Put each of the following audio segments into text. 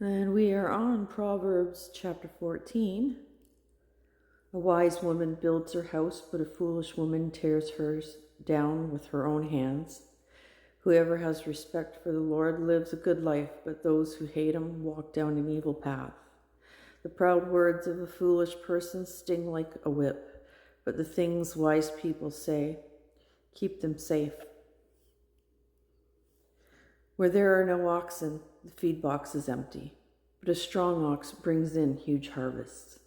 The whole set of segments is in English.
And we are on Proverbs chapter 14. A wise woman builds her house, but a foolish woman tears hers down with her own hands. Whoever has respect for the Lord lives a good life, but those who hate him walk down an evil path. The proud words of a foolish person sting like a whip, but the things wise people say keep them safe. Where there are no oxen, the feed box is empty, but a strong ox brings in huge harvests.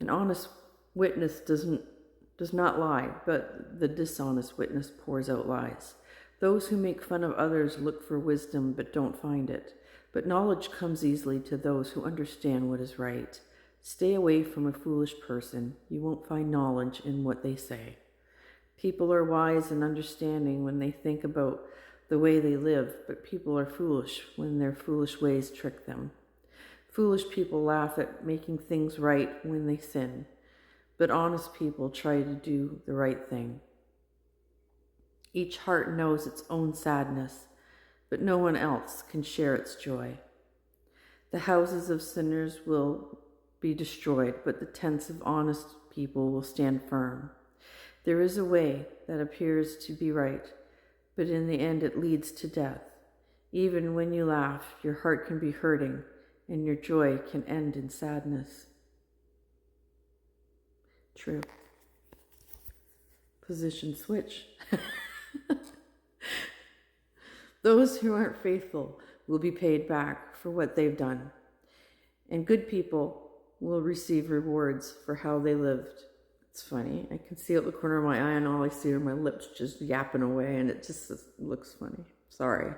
An honest witness does not lie, but the dishonest witness pours out lies. Those who make fun of others look for wisdom but don't find it, but knowledge comes easily to those who understand what is right. Stay away from a foolish person. You won't find knowledge in what they say. People are wise and understanding when they think about the way they live, but people are foolish when their foolish ways trick them. Foolish people laugh at making things right when they sin, but honest people try to do the right thing. Each heart knows its own sadness, but no one else can share its joy. The houses of sinners will be destroyed, but the tents of honest people will stand firm. There is a way that appears to be right, but in the end it leads to death. Even when you laugh, your heart can be hurting, and your joy can end in sadness. True. Position switch. Those who aren't faithful will be paid back for what they've done, and good people will receive rewards for how they lived. It's funny. I can see out the corner of my eye, and all I see are my lips just yapping away, and it just looks funny. Sorry.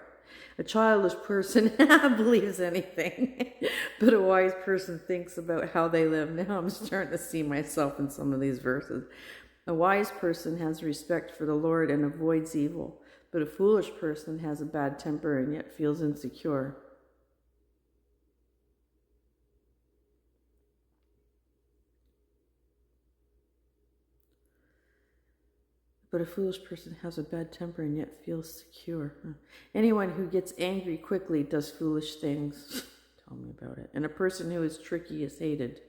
A childish person believes anything, but a wise person thinks about how they live. Now I'm starting to see myself in some of these verses. A wise person has respect for the Lord and avoids evil, but a foolish person has a bad temper and yet feels insecure. But a foolish person has a bad temper and yet feels secure. Anyone who gets angry quickly does foolish things. Tell me about it. And a person who is tricky is hated.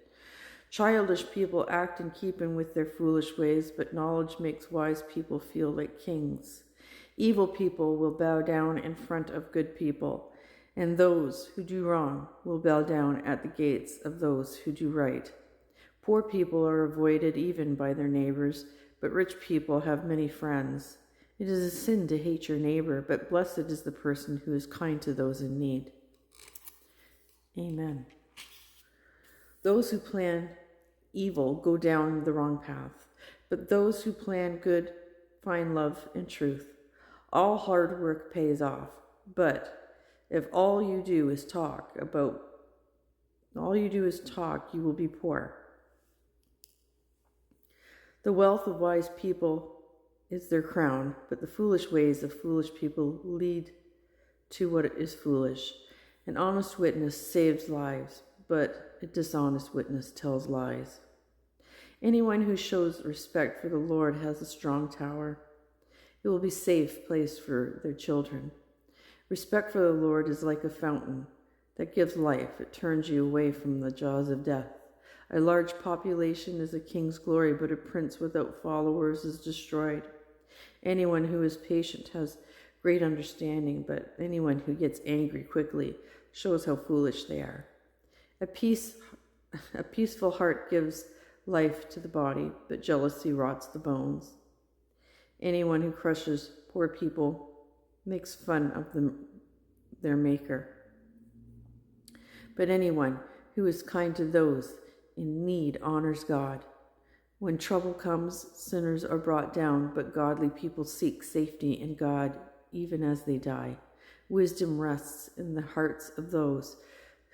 Childish people act in keeping with their foolish ways, but knowledge makes wise people feel like kings. Evil people will bow down in front of good people, and those who do wrong will bow down at the gates of those who do right. Poor people are avoided even by their neighbors, but rich people have many friends. It is a sin to hate your neighbor, but blessed is the person who is kind to those in need. Amen. Those who plan evil go down the wrong path, but those who plan good find love and truth. All hard work pays off, but if all you do is talk, you will be poor. The wealth of wise people is their crown, but the foolish ways of foolish people lead to what is foolish. An honest witness saves lives, but a dishonest witness tells lies. Anyone who shows respect for the Lord has a strong tower. It will be a safe place for their children. Respect for the Lord is like a fountain that gives life. It turns you away from the jaws of death. A large population is a king's glory, but a prince without followers is destroyed. Anyone who is patient has great understanding, but anyone who gets angry quickly shows how foolish they are. A peaceful heart gives life to the body, but jealousy rots the bones. Anyone who crushes poor people makes fun of their maker. But anyone who is kind to those in need honors God. When trouble comes, sinners are brought down, but godly people seek safety in God even as they die. Wisdom rests in the hearts of those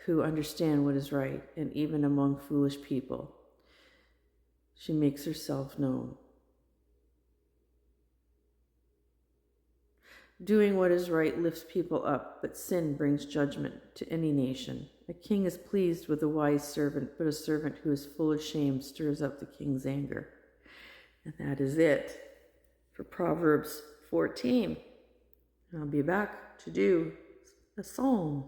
who understand what is right, and even among foolish people, she makes herself known. Doing what is right lifts people up, but sin brings judgment to any nation. A king is pleased with a wise servant, but a servant who is full of shame stirs up the king's anger. And that is it for Proverbs 14. I'll be back to do a psalm.